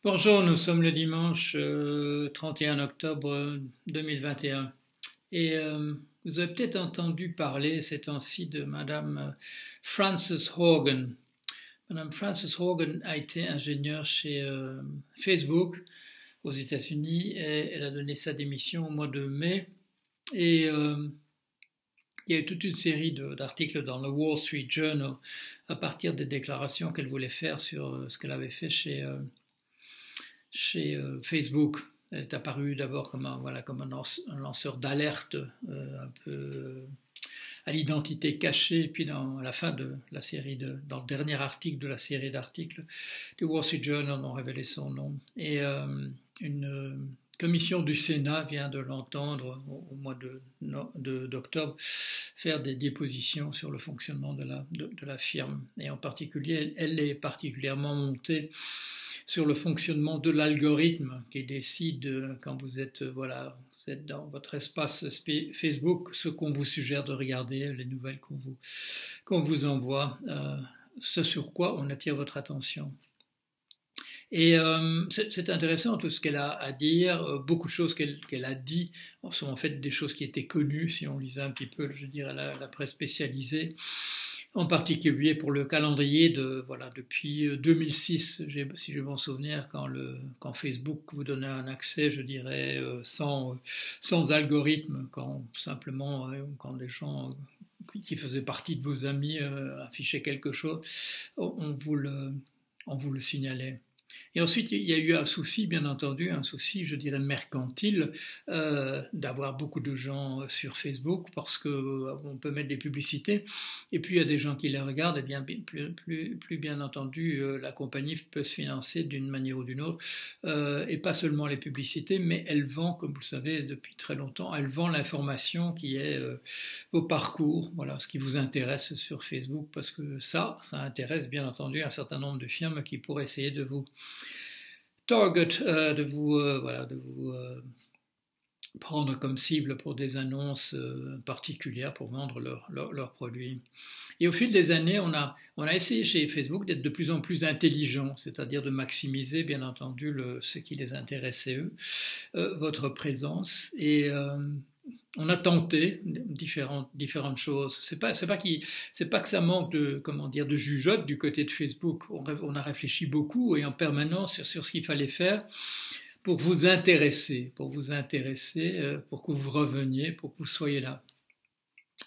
Bonjour, nous sommes le dimanche 31 octobre 2021 et vous avez peut-être entendu parler ces temps-ci de Madame Frances Haugen. Madame Frances Haugen a été ingénieure chez Facebook aux États-Unis et elle a donné sa démission au mois de mai et il y a eu toute une série d'articles dans le Wall Street Journal à partir des déclarations qu'elle voulait faire sur ce qu'elle avait fait chez Facebook. Elle est apparue d'abord comme un lanceur d'alerte un peu à l'identité cachée, et puis dans la fin de la série, dans le dernier article de la série d'articles du Wall Street Journal, ont révélé son nom. Et une commission du Sénat vient de l'entendre au mois d'octobre faire des dépositions sur le fonctionnement de la firme. Et en particulier, elle est particulièrement montée sur le fonctionnement de l'algorithme qui décide quand vous êtes dans votre espace Facebook ce qu'on vous suggère de regarder, les nouvelles qu'on vous envoie, ce sur quoi on attire votre attention. Et c'est intéressant tout ce qu'elle a à dire. Beaucoup de choses qu'elle a dit sont en fait des choses qui étaient connues si on lisait un petit peu, je dirais, la presse spécialisée. En particulier pour le calendrier depuis 2006, si je m'en souviens, quand Facebook vous donnait un accès, je dirais, sans algorithme, quand les gens qui faisaient partie de vos amis affichaient quelque chose, on vous le signalait. Et ensuite, il y a eu un souci, bien entendu, un souci, je dirais, mercantile, d'avoir beaucoup de gens sur Facebook parce qu'on peut mettre des publicités. Et puis, il y a des gens qui les regardent, et bien, plus bien entendu, la compagnie peut se financer d'une manière ou d'une autre. Et pas seulement les publicités, mais elle vend, comme vous le savez depuis très longtemps, elle vend l'information qui est vos parcours, voilà, ce qui vous intéresse sur Facebook, parce que ça intéresse, bien entendu, un certain nombre de firmes qui pourraient essayer de vous target, de vous prendre comme cible pour des annonces particulières pour vendre leurs produits. Et au fil des années, on a essayé chez Facebook d'être de plus en plus intelligent, c'est-à-dire de maximiser, bien entendu, ce qui les intéressait eux, votre présence. Et on a tenté différentes choses. C'est pas que ça manque de jugeote du côté de Facebook. On a réfléchi beaucoup et en permanence sur ce qu'il fallait faire pour vous intéresser, pour que vous reveniez, pour que vous soyez là.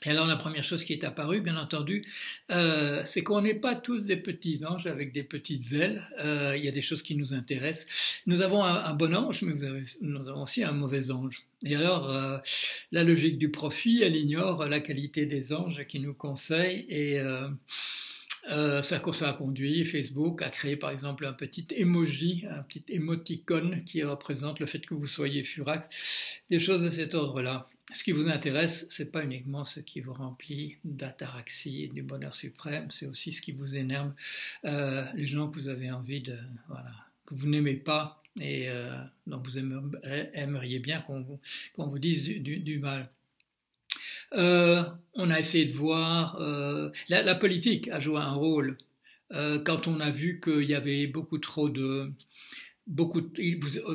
Et alors la première chose qui est apparue, bien entendu, c'est qu'on n'est pas tous des petits anges avec des petites ailes. Il y a des choses qui nous intéressent. Nous avons un bon ange, mais nous avons aussi un mauvais ange. Et alors, la logique du profit, elle ignore la qualité des anges qui nous conseillent et ça a conduit Facebook à créer par exemple un petit emoji, un petit émoticône qui représente le fait que vous soyez furax, des choses de cet ordre-là. Ce qui vous intéresse, c'est pas uniquement ce qui vous remplit d'ataraxie et du bonheur suprême, c'est aussi ce qui vous énerve, les gens que vous avez envie que vous n'aimez pas et dont vous aimeriez bien qu'on vous dise du mal. On a essayé de voir, la politique a joué un rôle quand on a vu qu'il y avait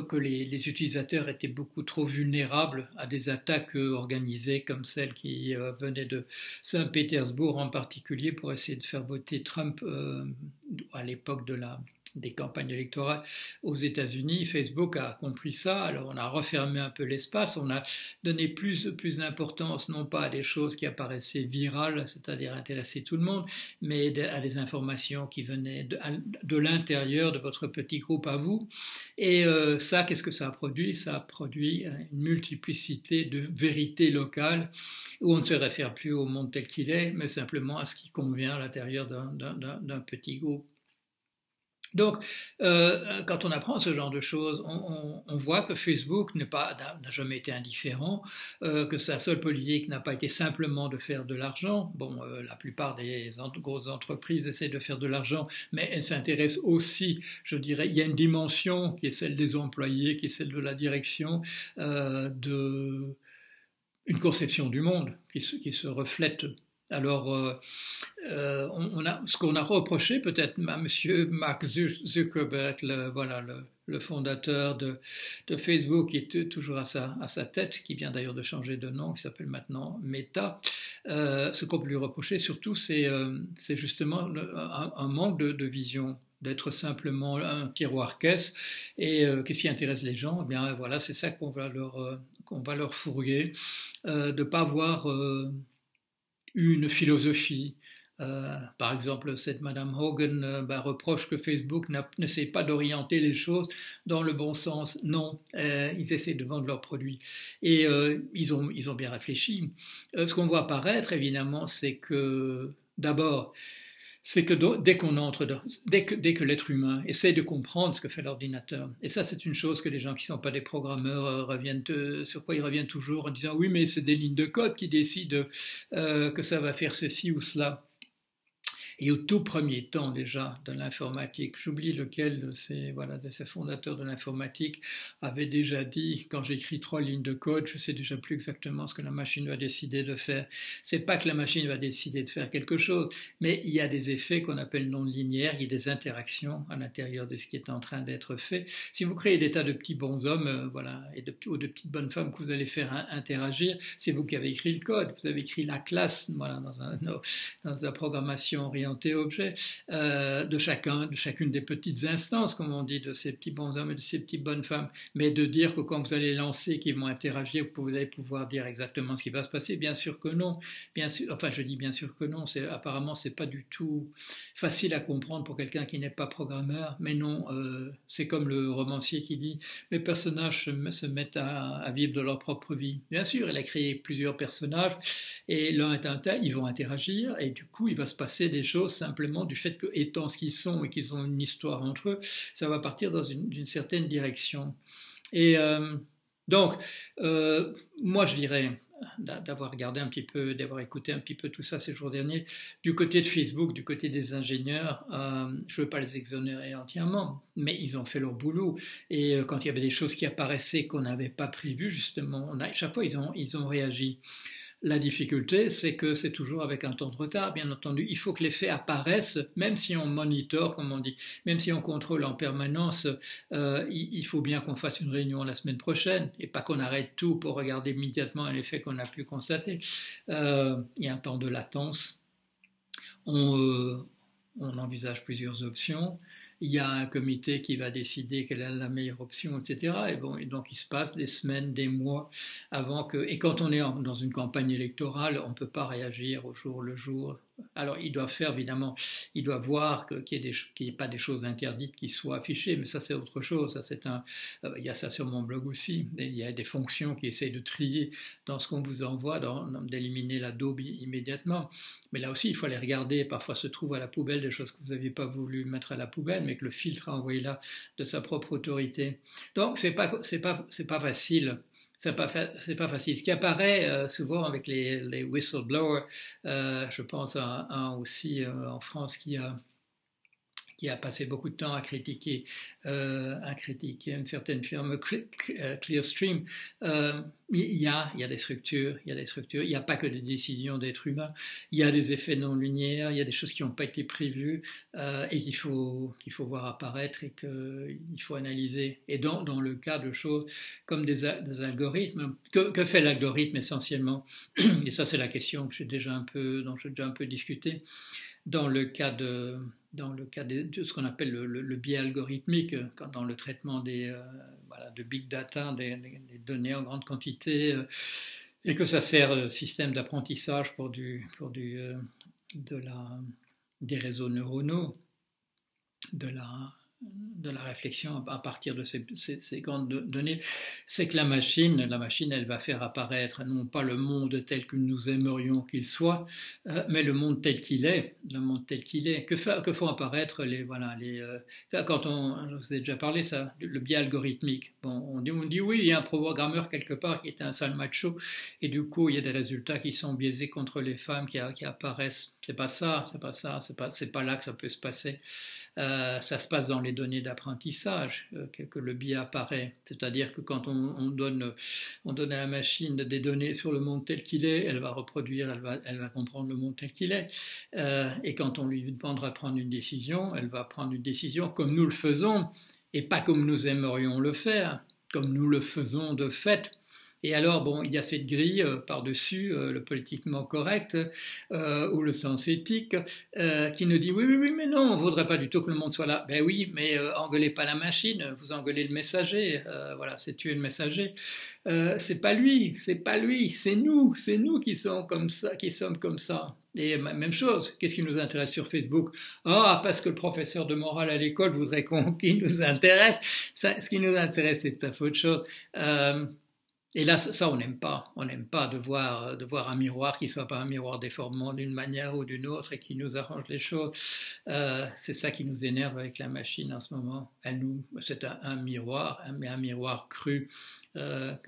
que les utilisateurs étaient beaucoup trop vulnérables à des attaques organisées comme celles qui venaient de Saint-Pétersbourg en particulier pour essayer de faire voter Trump à l'époque des campagnes électorales aux États-Unis. Facebook a compris ça, alors on a refermé un peu l'espace, on a donné plus d'importance non pas à des choses qui apparaissaient virales, c'est-à-dire intéresser tout le monde, mais à des informations qui venaient de l'intérieur de votre petit groupe à vous. Et ça, qu'est-ce que ça a produit? Ça a produit une multiplicité de vérités locales où on ne se réfère plus au monde tel qu'il est, mais simplement à ce qui convient à l'intérieur d'un petit groupe. Donc, quand on apprend ce genre de choses, on voit que Facebook n'a jamais été indifférent, que sa seule politique n'a pas été simplement de faire de l'argent. Bon, la plupart des grosses entreprises essaient de faire de l'argent, mais elles s'intéressent aussi, je dirais, il y a une dimension qui est celle des employés, qui est celle de la direction, une conception du monde qui se reflète Alors, ce qu'on a reproché peut-être à Monsieur Mark Zuckerberg, le fondateur de Facebook, qui est toujours à sa tête, qui vient d'ailleurs de changer de nom, qui s'appelle maintenant Meta. Ce qu'on peut lui reprocher surtout, c'est justement un manque de vision, d'être simplement un tiroir-caisse. Et qu'est-ce qui intéresse les gens? Eh bien voilà, c'est ça qu'on va leur fourguer, de ne pas avoir une philosophie. Par exemple, cette Madame Hogan reproche que Facebook n'essaie pas d'orienter les choses dans le bon sens. Non, ils essaient de vendre leurs produits. Et ils ont bien réfléchi. Ce qu'on voit apparaître, évidemment, c'est que, d'abord, c'est que dès que l'être humain essaie de comprendre ce que fait l'ordinateur, et ça c'est une chose que les gens qui ne sont pas des programmeurs sur quoi ils reviennent toujours en disant oui mais c'est des lignes de code qui décident que ça va faire ceci ou cela. Et au tout premier temps déjà de l'informatique, j'oublie lequel de ces fondateurs de l'informatique avait déjà dit, quand j'écris 3 lignes de code, je sais déjà plus exactement ce que la machine va décider de faire. C'est pas que la machine va décider de faire quelque chose, mais il y a des effets qu'on appelle non linéaires, il y a des interactions à l'intérieur de ce qui est en train d'être fait. Si vous créez des tas de petits bonshommes, ou de petites bonnes femmes que vous allez faire interagir, c'est vous qui avez écrit le code, vous avez écrit la classe, dans la programmation orientée objet de chacune des petites instances, comme on dit, de ces petits bonshommes et de ces petites bonnes femmes. Mais de dire que quand vous allez lancer, qu'ils vont interagir, vous allez pouvoir dire exactement ce qui va se passer, bien sûr que non. Bien sûr, enfin, je dis bien sûr que non. Apparemment, c'est pas du tout facile à comprendre pour quelqu'un qui n'est pas programmeur. Mais non, c'est comme le romancier qui dit mes personnages se mettent à vivre de leur propre vie. Bien sûr, il a créé plusieurs personnages et l'un est un tel, ils vont interagir et du coup, il va se passer des choses simplement du fait que, étant ce qu'ils sont et qu'ils ont une histoire entre eux, ça va partir dans d'une certaine direction. Et donc, moi je dirais, d'avoir regardé un petit peu, d'avoir écouté un petit peu tout ça ces jours derniers, du côté de Facebook, du côté des ingénieurs, je ne veux pas les exonérer entièrement, mais ils ont fait leur boulot. Et quand il y avait des choses qui apparaissaient qu'on n'avait pas prévues, justement, chaque fois ils ont réagi. La difficulté, c'est que c'est toujours avec un temps de retard, bien entendu. Il faut que les faits apparaissent, même si on monitore, comme on dit, même si on contrôle en permanence. Il faut bien qu'on fasse une réunion la semaine prochaine et pas qu'on arrête tout pour regarder immédiatement les faits qu'on a pu constater. Il y a un temps de latence. On envisage plusieurs options. Il y a un comité qui va décider quelle est la meilleure option, etc. Et donc il se passe des semaines, des mois avant que... Et quand on est dans une campagne électorale, on ne peut pas réagir au jour le jour. Alors ils doivent faire, évidemment, ils doivent voir qu'il n'y ait pas des choses interdites qui soient affichées, mais ça c'est autre chose. Ça, il y a ça sur mon blog aussi. Il y a des fonctions qui essayent de trier dans ce qu'on vous envoie, d'éliminer la daube immédiatement. Mais là aussi, il faut aller regarder. Parfois se trouvent à la poubelle des choses que vous n'aviez pas voulu mettre à la poubelle, mais que le filtre a envoyé là de sa propre autorité. Donc c'est pas facile. C'est pas facile. Ce qui apparaît souvent avec les whistleblowers, je pense à un aussi en France qui a passé beaucoup de temps à critiquer une certaine firme, Clearstream. Il y a des structures, il n'y a pas que des décisions d'êtres humains, il y a des effets non linéaires, il y a des choses qui n'ont pas été prévues et qu'il faut voir apparaître et qu'il faut analyser. Et dans le cas de choses comme des algorithmes, que fait l'algorithme essentiellement? Et ça c'est la question dont j'ai déjà un peu discuté. Dans le cas de ce qu'on appelle le biais algorithmique, dans le traitement de big data, des données en grande quantité, et que ça sert de système d'apprentissage pour des réseaux neuronaux, de la réflexion à partir de ces grandes données, c'est que la machine, elle va faire apparaître non pas le monde tel que nous aimerions qu'il soit, mais le monde tel qu'il est, Que font apparaître quand je vous ai déjà parlé ça, le biais algorithmique. Bon, on dit oui, il y a un programmeur quelque part qui est un sale macho, et du coup il y a des résultats qui sont biaisés contre les femmes qui apparaissent. C'est pas là que ça peut se passer. Ça se passe dans les données d'apprentissage que le biais apparaît. C'est-à-dire que quand on donne à la machine des données sur le monde tel qu'il est, elle va reproduire, elle va comprendre le monde tel qu'il est. Et quand on lui demandera de prendre une décision, elle va prendre une décision comme nous le faisons et pas comme nous aimerions le faire, comme nous le faisons de fait. Et alors, bon, il y a cette grille par-dessus le politiquement correct ou le sens éthique qui nous dit oui, mais non, on ne voudrait pas du tout que le monde soit là. Ben oui, mais engueulez pas la machine, vous engueulez le messager. Voilà, c'est tuer le messager. C'est pas lui, c'est nous qui sommes comme ça. Et même chose, qu'est-ce qui nous intéresse sur Facebook? Ah, parce que le professeur de morale à l'école voudrait qu'il nous intéresse. Ça, ce qui nous intéresse, c'est tout à fait autre chose. Et là, ça, on n'aime pas. On n'aime pas de voir un miroir qui soit pas un miroir déformant d'une manière ou d'une autre et qui nous arrange les choses. C'est ça qui nous énerve avec la machine en ce moment. C'est un miroir, mais un miroir cru. La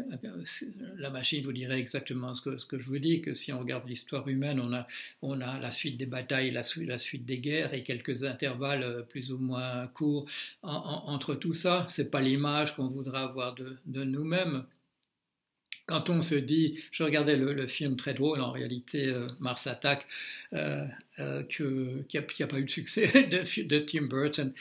machine vous dirait exactement ce que je vous dis, que si on regarde l'histoire humaine, on a la suite des batailles, la suite des guerres et quelques intervalles plus ou moins courts entre tout ça. C'est pas l'image qu'on voudra avoir de nous-mêmes. Quand on se dit, je regardais le film très drôle en réalité, Mars Attack, qui a pas eu de succès de Tim Burton,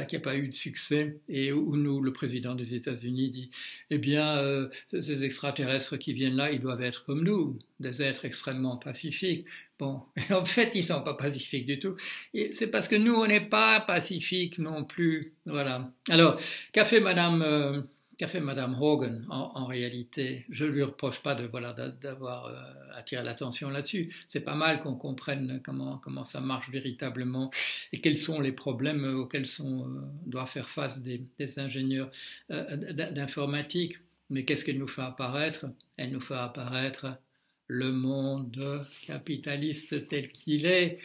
qui a pas eu de succès, et où le président des États-Unis dit, eh bien, ces extraterrestres qui viennent là, ils doivent être comme nous, des êtres extrêmement pacifiques. Bon, et en fait, ils sont pas pacifiques du tout. Et c'est parce que nous, on n'est pas pacifiques non plus. Voilà. Alors, qu'a fait Madame Hogan en réalité? Je lui reproche pas d'avoir attiré l'attention là-dessus. C'est pas mal qu'on comprenne comment ça marche véritablement et quels sont les problèmes auxquels doivent faire face des ingénieurs d'informatique. Mais qu'est-ce qu'elle nous fait apparaître? Elle nous fait apparaître le monde capitaliste tel qu'il est.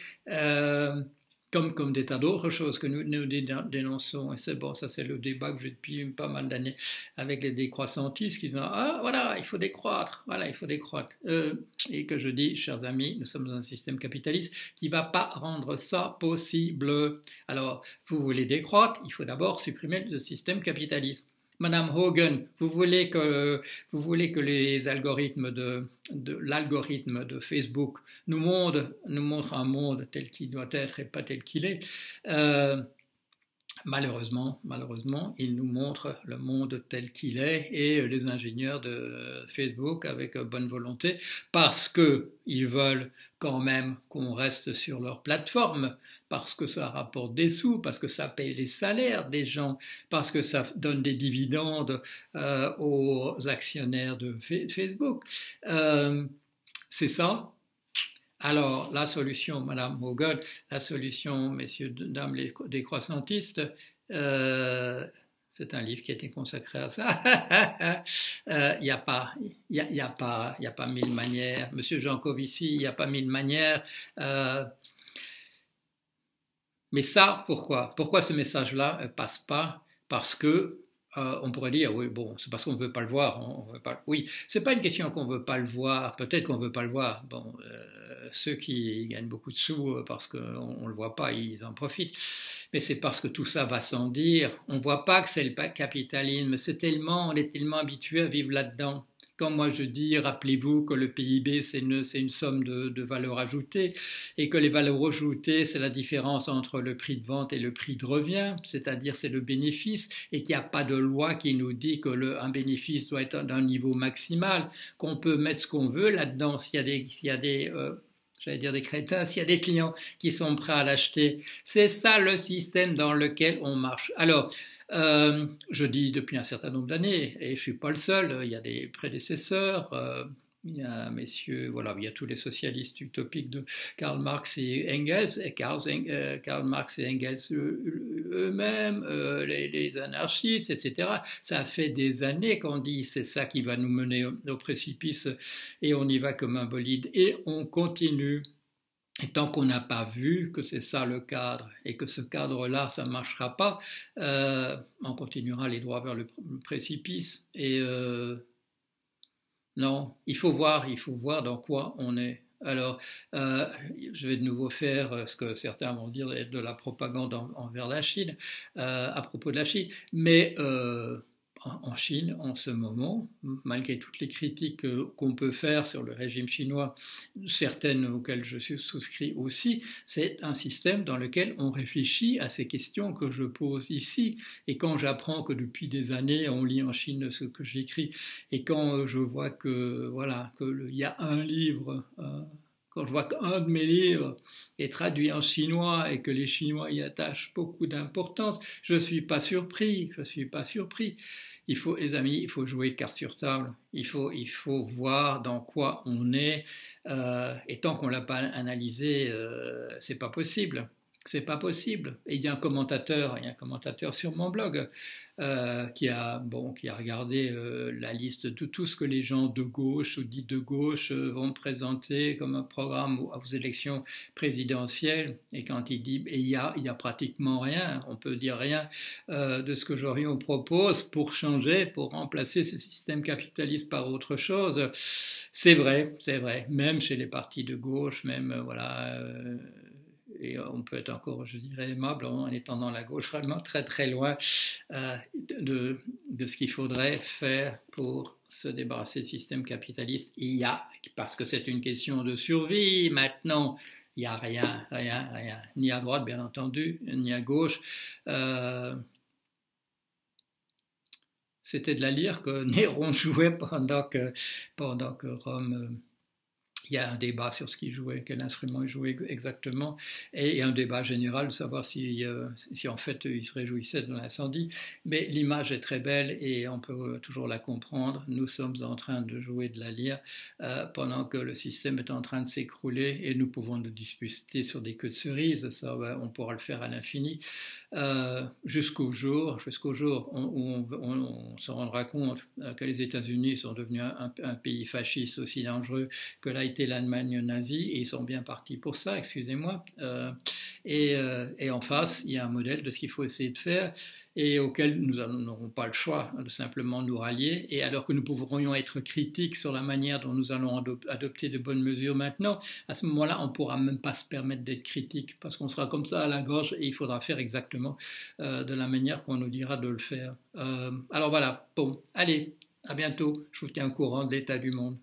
Comme des tas d'autres choses que nous dénonçons. Et c'est bon, ça c'est le débat que j'ai depuis pas mal d'années avec les décroissantistes qui disent ah voilà, il faut décroître, et que je dis, chers amis, nous sommes dans un système capitaliste qui ne va pas rendre ça possible. Alors, vous voulez décroître, il faut d'abord supprimer le système capitaliste. Madame Hogan, vous voulez que les algorithmes l'algorithme de Facebook nous montre un monde tel qu'il doit être et pas tel qu'il est. Malheureusement, il nous montre le monde tel qu'il est et les ingénieurs de Facebook avec bonne volonté parce qu'ils veulent quand même qu'on reste sur leur plateforme, parce que ça rapporte des sous, parce que ça paye les salaires des gens, parce que ça donne des dividendes aux actionnaires de Facebook. C'est ça. Alors, la solution, Madame Hogan, la solution, messieurs, dames, les décroissantistes, c'est un livre qui a été consacré à ça. Il n'y a pas 1000 manières. Monsieur Jancovici, il n'y a pas 1000 manières. Mais ça, pourquoi? Pourquoi ce message-là ne passe pas? Parce que on pourrait dire, oui, bon, c'est parce qu'on ne veut pas le voir. Oui, c'est pas une question qu'on ne veut pas le voir. Peut-être qu'on ne veut pas le voir. Bon, ceux qui gagnent beaucoup de sous parce qu'on ne le voit pas, ils en profitent. Mais c'est parce que tout ça va sans dire. On ne voit pas que c'est le capitalisme. On est tellement habitué à vivre là-dedans. Quand moi je dis, rappelez-vous que le PIB c'est une somme de valeur ajoutée et que les valeurs ajoutées c'est la différence entre le prix de vente et le prix de revient, c'est-à-dire c'est le bénéfice et qu'il n'y a pas de loi qui nous dit qu'un bénéfice doit être d'un niveau maximal, qu'on peut mettre ce qu'on veut là-dedans s'il y a des j'allais dire des crétins, s'il y a des clients qui sont prêts à l'acheter. C'est ça le système dans lequel on marche. Alors, je dis depuis un certain nombre d'années, et je ne suis pas le seul, il y a des prédécesseurs, il y a il y a tous les socialistes utopiques de Karl Marx et Engels, et Karl Marx et Engels eux-mêmes, les anarchistes, etc. Ça fait des années qu'on dit c'est ça qui va nous mener au précipice, et on y va comme un bolide, et on continue. Et tant qu'on n'a pas vu que c'est ça le cadre et que ce cadre-là, ça ne marchera pas, on continuera les droits vers le précipice. Et non, il faut voir dans quoi on est. Alors, je vais de nouveau faire ce que certains vont dire de la propagande envers la Chine, à propos de la Chine. Mais en Chine, en ce moment, malgré toutes les critiques qu'on peut faire sur le régime chinois, certaines auxquelles je souscris aussi, c'est un système dans lequel on réfléchit à ces questions que je pose ici. Et quand j'apprends que depuis des années, on lit en Chine ce que j'écris, et quand je vois que, voilà, qu'il y a un livre... quand je vois qu'un de mes livres est traduit en chinois et que les Chinois y attachent beaucoup d'importance, je ne suis pas surpris, je ne suis pas surpris. Il faut, les amis, il faut jouer carte sur table, il faut voir dans quoi on est, et tant qu'on ne l'a pas analysé, c'est pas possible. C'est pas possible. Et il y a un commentateur sur mon blog qui a regardé la liste de tout ce que les gens de gauche ou dits de gauche vont présenter comme un programme aux élections présidentielles. Et quand il dit, et il y a pratiquement rien, on peut dire rien de ce que Jorion propose pour changer, pour remplacer ce système capitaliste par autre chose. C'est vrai. Même chez les partis de gauche, même voilà. Et on peut être encore, je dirais, aimable en étant dans la gauche, vraiment très très loin de ce qu'il faudrait faire pour se débarrasser du système capitaliste. Parce que c'est une question de survie maintenant, il n'y a rien, ni à droite bien entendu, ni à gauche. C'était de la lyre que Néron jouait pendant que Rome... Il y a un débat sur ce qu'il jouait, quel instrument il jouait exactement, et un débat général de savoir si en fait il se réjouissait de l'incendie. Mais l'image est très belle et on peut toujours la comprendre. Nous sommes en train de jouer de la lyre pendant que le système est en train de s'écrouler et nous pouvons nous disputer sur des queues de cerises. Ça, on pourra le faire à l'infini. Jusqu'au jour où on se rendra compte que les États-Unis sont devenus un pays fasciste aussi dangereux que l'a été l'Allemagne nazie, et ils sont bien partis pour ça, excusez-moi. Et en face, il y a un modèle de ce qu'il faut essayer de faire et auquel nous n'aurons pas le choix de simplement nous rallier. Et alors que nous pourrions être critiques sur la manière dont nous allons adopter de bonnes mesures maintenant, à ce moment-là, on ne pourra même pas se permettre d'être critique parce qu'on sera comme ça à la gorge et il faudra faire exactement de la manière qu'on nous dira de le faire. Alors voilà, bon, allez, à bientôt. Je vous tiens au courant de l'état du monde.